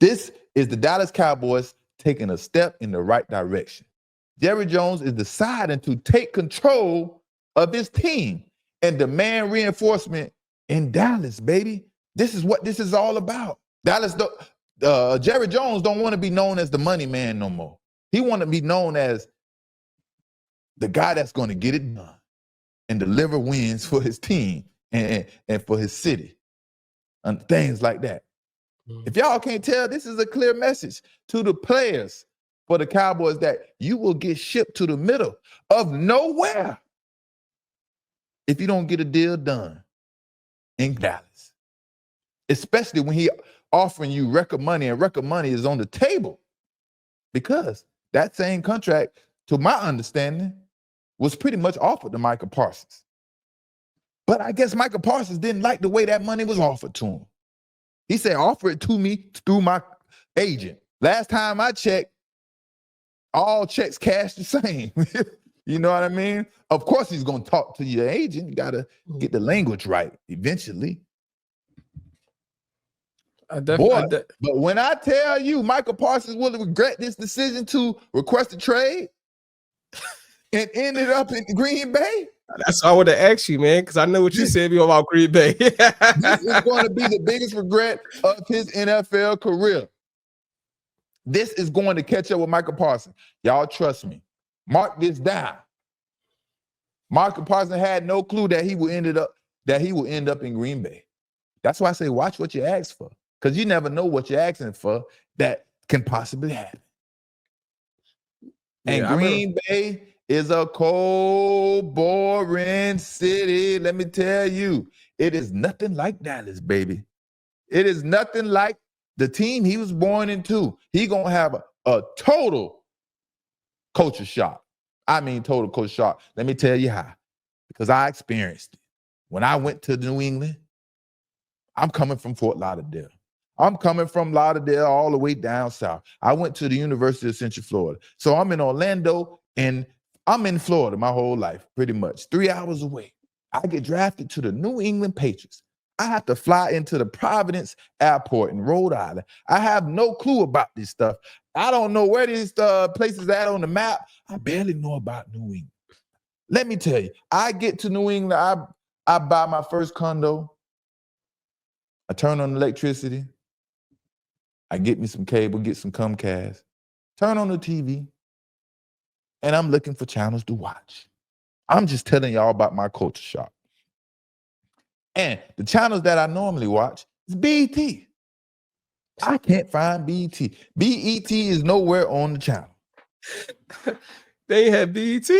This is the Dallas Cowboys taking a step in the right direction. Jerry Jones is deciding to take control of his team and demand reinforcement in Dallas, baby. This is what this is all about. Jerry Jones don't want to be known as the money man no more. He want to be known as the guy that's going to get it done and deliver wins for his team and for his city and things like that. If y'all can't tell, this is a clear message to the players for the Cowboys that you will get shipped to the middle of nowhere if you don't get a deal done in Dallas, especially when he offering you record money, and record money is on the table because that same contract, to my understanding, was pretty much offered to Micah Parsons. But I guess Micah Parsons didn't like the way that money was offered to him. He said, offer it to me through my agent. Last time I checked, all checks cashed the same. You know what I mean? Of course, he's going to talk to your agent. You got to get the language right eventually. But when I tell you Micah Parsons will regret this decision to request a trade and ended up in Green Bay. That's what I would have asked you, man, because I know what you said about Green Bay. This is going to be the biggest regret of his NFL career. This is going to catch up with Micah Parsons. Y'all trust me. Mark this down. Micah Parsons had no clue that he would end up in Green Bay. That's why I say watch what you ask for, because you never know what you're asking for that can possibly happen. And Green Bay is a cold, boring city. Let me tell you, it is nothing like Dallas, baby. It is nothing like the team he was born into. He gonna have a total culture shock. I mean, total culture shock. Let me tell you how, because I experienced it. When I went to New England, I'm coming from Fort Lauderdale. I'm coming from Lauderdale all the way down south. I went to the University of Central Florida. So I'm in Orlando, and I'm in Florida my whole life, pretty much, 3 hours away. I get drafted to the New England Patriots. I have to fly into the Providence Airport in Rhode Island. I have no clue about this stuff. I don't know where these places at on the map. I barely know about New England. Let me tell you, I get to New England, I buy my first condo. I turn on the electricity. I get me some cable, get some Comcast, turn on the TV, and I'm looking for channels to watch. I'm just telling y'all about my culture shock. And the channels that I normally watch is BET. I can't find BET. BET is nowhere on the channel. They have BET?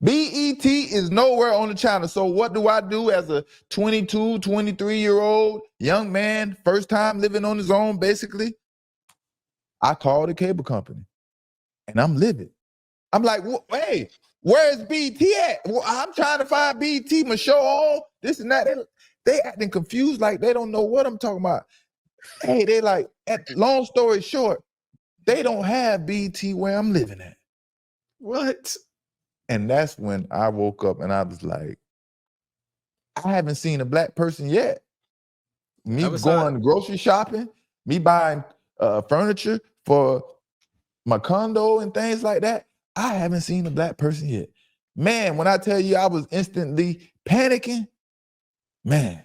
BET is nowhere on the channel. So what do I do as a 22, 23-year-old young man, first time living on his own, basically? I call the cable company, and I'm livid. I'm like, hey, where's BT at? Well, I'm trying to find BT, my show on, this and that. They acting confused like they don't know what I'm talking about. Hey, they like, long story short, they don't have BT where I'm living at. What? And that's when I woke up and I was like, I haven't seen a black person yet. Me going grocery shopping, me buying furniture for my condo and things like that. I haven't seen a black person yet. Man, when I tell you I was instantly panicking, man.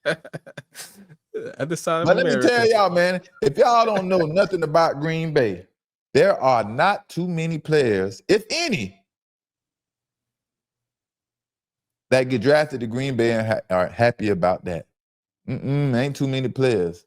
At the side of but America. Let me tell y'all, man, if y'all don't know nothing about Green Bay, there are not too many players, if any, that get drafted to Green Bay and are happy about that. Ain't too many players.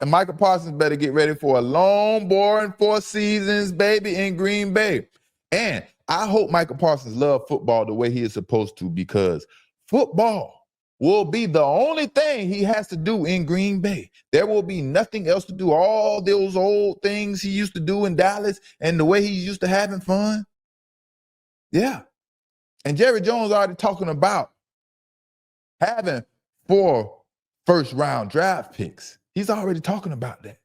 Micah Parsons better get ready for a long, boring 4 seasons, baby, in Green Bay. And I hope Micah Parsons loves football the way he is supposed to, because football will be the only thing he has to do in Green Bay. There will be nothing else to do. All those old things he used to do in Dallas and the way he used to having fun. Yeah. And Jerry Jones already talking about having 4 first-round draft picks. He's already talking about that.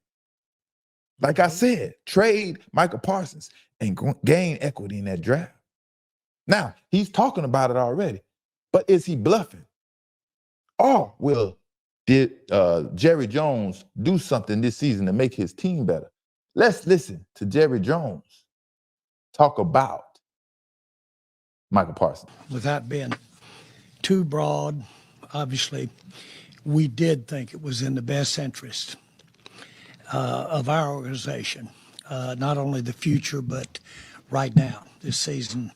Like I said, trade Micah Parsons and gain equity in that draft. Now, he's talking about it already, but is he bluffing? Or will did Jerry Jones do something this season to make his team better? Let's listen to Jerry Jones talk about Micah Parsons. Without being too broad, obviously, we did think it was in the best interest of our organization, not only the future, but right now, this season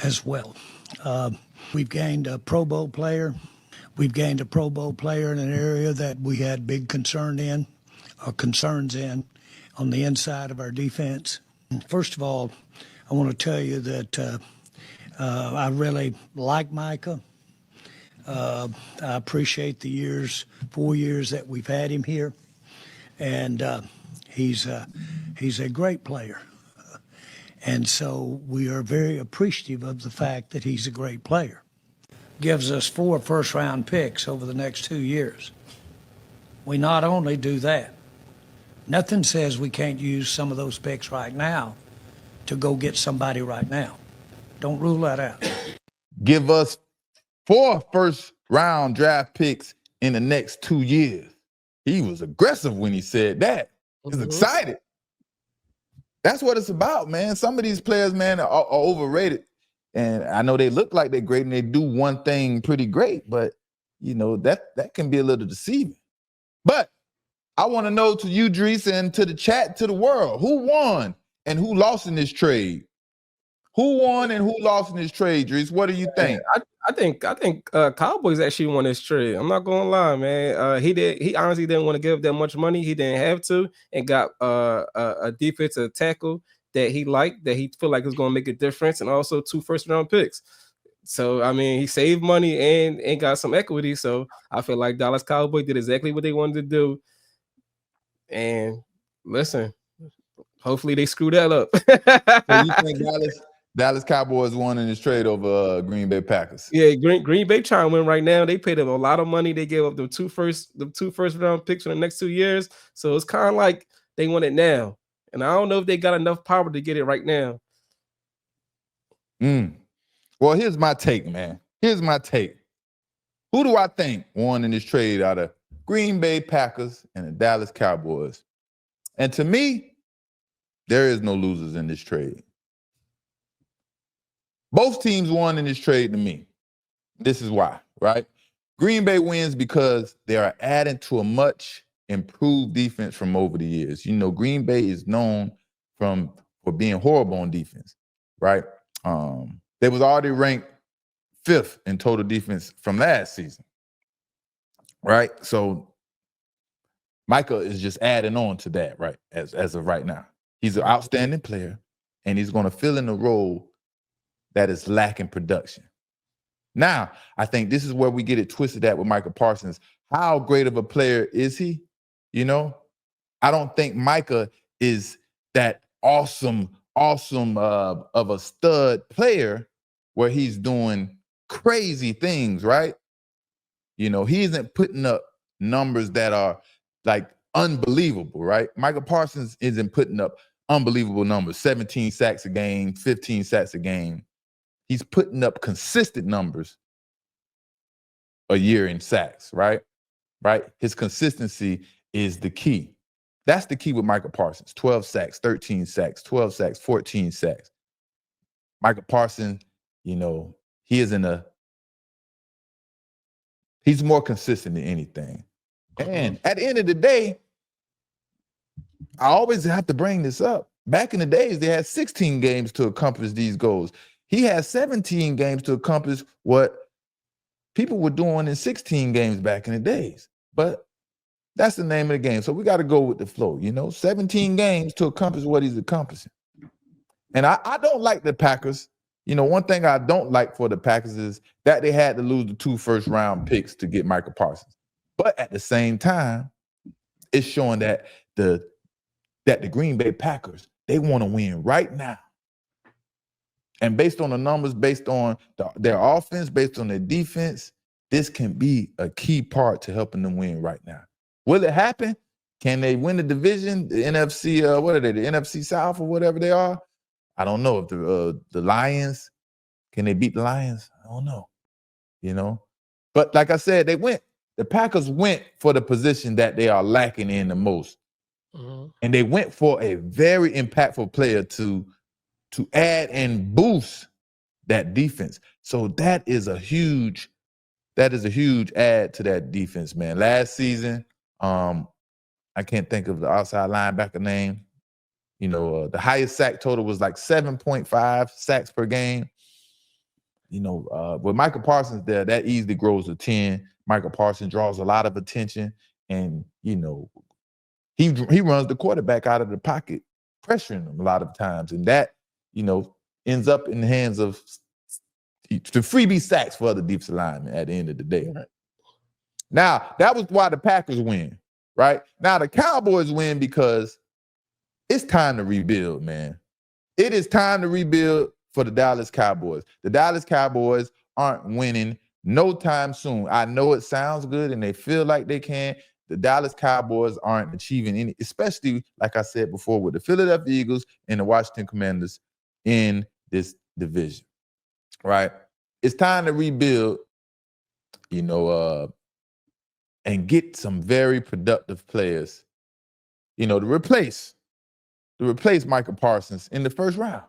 as well. We've gained a Pro Bowl player. We've gained a Pro Bowl player in an area that we had big concerns in on the inside of our defense. First of all, I want to tell you that I really like Micah. I appreciate the 4 years that we've had him here, and he's a great player. And so we are very appreciative of the fact that he's a great player. Gives us 4 first-round picks over the next 2 years. We not only do that, nothing says we can't use some of those picks right now to go get somebody right now. Don't rule that out. Give us 4 first-round draft picks in the next 2 years. He was aggressive when he said that. He's excited. That's what it's about, man. Some of these players, man, are overrated. And I know they look like they're great and they do one thing pretty great, but, you know, that can be a little deceiving. But I want to know to you, Dries, and to the chat, to the world, who won and who lost in this trade? Who won and who lost in this trade, Dries? What do you think? I think Cowboys actually won this trade. I'm not gonna lie, man. He honestly didn't want to give that much money. He didn't have to, and got a defensive tackle that he liked, that he feel like was gonna make a difference, and also 2 first-round picks. So I mean, he saved money and got some equity. So I feel like Dallas Cowboys did exactly what they wanted to do. And listen, hopefully they screw that up. So you think Dallas Cowboys won in this trade over Green Bay Packers? Yeah, Green Bay trying to win right now. They paid them a lot of money. They gave up the two first round picks for the next 2 years. So it's kind of like they want it now. And I don't know if they got enough power to get it right now. Well, here's my take, man. Here's my take. Who do I think won in this trade out of Green Bay Packers and the Dallas Cowboys? And to me, there is no losers in this trade. Both teams won in this trade to me. This is why, right? Green Bay wins because they are adding to a much improved defense from over the years. You know, Green Bay is known for being horrible on defense, right? They was already ranked 5th in total defense from last season, right? So Micah is just adding on to that, right? As of right now, he's an outstanding player, and he's going to fill in a role that is lacking production. Now, I think this is where we get it twisted at with Micah Parsons. How great of a player is he? You know, I don't think Micah is that awesome of a stud player where he's doing crazy things, right? You know, he isn't putting up numbers that are like unbelievable, right? Micah Parsons isn't putting up unbelievable numbers, 17 sacks a game, 15 sacks a game. He's putting up consistent numbers a year in sacks, right? Right? His consistency is the key. That's the key with Micah Parsons. 12 sacks, 13 sacks, 12 sacks, 14 sacks. Micah Parsons, you know, he's more consistent than anything. And at the end of the day, I always have to bring this up. Back in the days, they had 16 games to accomplish these goals. He has 17 games to accomplish what people were doing in 16 games back in the days. But that's the name of the game. So we got to go with the flow, you know, 17 games to accomplish what he's accomplishing. And I don't like the Packers. You know, one thing I don't like for the Packers is that they had to lose the 2 first-round picks to get Micah Parsons. But at the same time, it's showing that the Green Bay Packers, they want to win right now. And based on the numbers, based on their offense, based on their defense, this can be a key part to helping them win right now. Will it happen? Can they win the division, the NFC, what are they, the NFC South or whatever they are? I don't know. If the Lions, can they beat the Lions? I don't know, you know. But like I said, they went the Packers went for the position that they are lacking in the most. And they went for a very impactful player to add and boost that defense. So that is a huge add to that defense, man. Last season, I can't think of the outside linebacker name. The highest sack total was like 7.5 sacks per game. With Micah Parsons there, that easily grows to 10. Micah Parsons draws a lot of attention, and he runs the quarterback out of the pocket, pressuring him a lot of times, and that ends up in the hands of the freebie sacks for other defensive linemen at the end of the day. Right. Now, that was why the Packers win, right? Now, the Cowboys win because it's time to rebuild, man. It is time to rebuild for the Dallas Cowboys. The Dallas Cowboys aren't winning no time soon. I know it sounds good and they feel like they can. The Dallas Cowboys aren't achieving any, especially, like I said before, with the Philadelphia Eagles and the Washington Commanders in this division, right? It's time to rebuild, and get some very productive players, to replace Micah Parsons in the first round.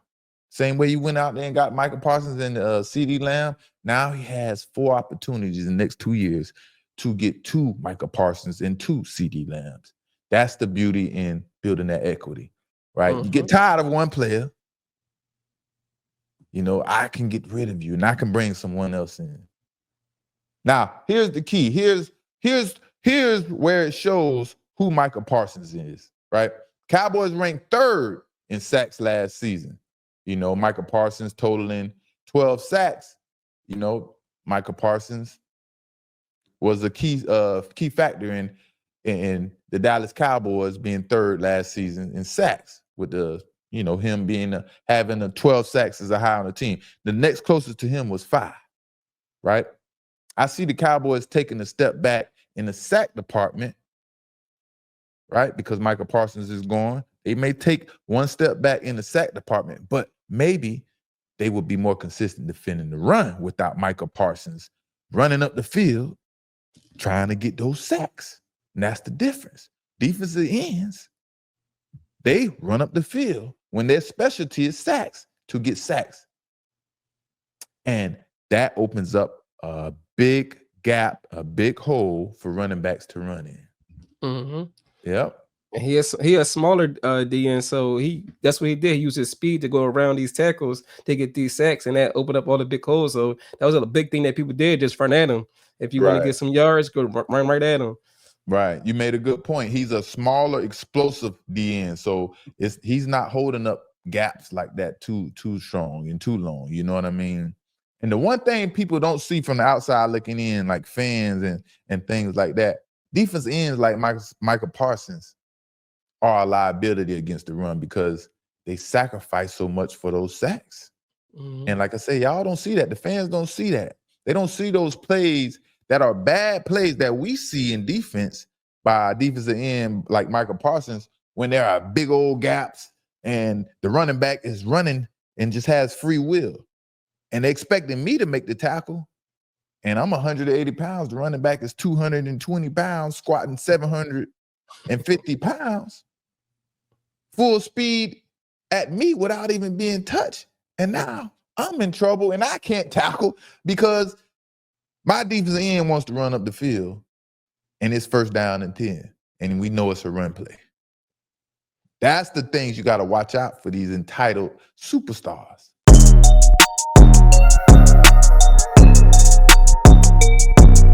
Same way you went out there and got Micah Parsons and CeeDee Lamb. Now he has 4 opportunities in the next 2 years to get 2 Micah Parsons and 2 CeeDee Lambs. That's the beauty in building that equity, right? You get tired of one player, I can get rid of you and I can bring someone else in. Now, here's the key. Here's where it shows who Micah Parsons is, right? Cowboys ranked 3rd in sacks last season. Micah Parsons totaling 12 sacks. Micah Parsons was a key factor in the Dallas Cowboys being 3rd last season in sacks, with him being having 12 sacks as a high on the team. The next closest to him was 5, right? I see the Cowboys taking a step back in the sack department, right? Because Micah Parsons is gone. They may take one step back in the sack department, but maybe they will be more consistent defending the run without Micah Parsons running up the field trying to get those sacks. And that's the difference. Defensive ends, they run up the field when their specialty is sacks, to get sacks. And that opens up a big gap, a big hole for running backs to run in. Yep. He a smaller DN, so that's what he did. He used his speed to go around these tackles to get these sacks, and that opened up all the big holes. So that was a big thing that people did, just run at him. If you want to get some yards, go run right at him. Right. You made a good point. He's a smaller, explosive DN, so he's not holding up gaps like that too strong and too long. You know what I mean? And the one thing people don't see from the outside looking in, like fans and things like that, defense ends like Micah Parsons are a liability against the run because they sacrifice so much for those sacks. And like I say, y'all don't see that. The fans don't see that. They don't see those plays that are bad plays that we see in defense by a defensive end like Micah Parsons, when there are big old gaps and the running back is running and just has free will. And they expecting me to make the tackle. And I'm 180 pounds. The running back is 220 pounds, squatting 750 pounds. Full speed at me without even being touched. And now I'm in trouble and I can't tackle because my defensive end wants to run up the field and it's 1st down and 10. And we know it's a run play. That's the things you got to watch out for, these entitled superstars.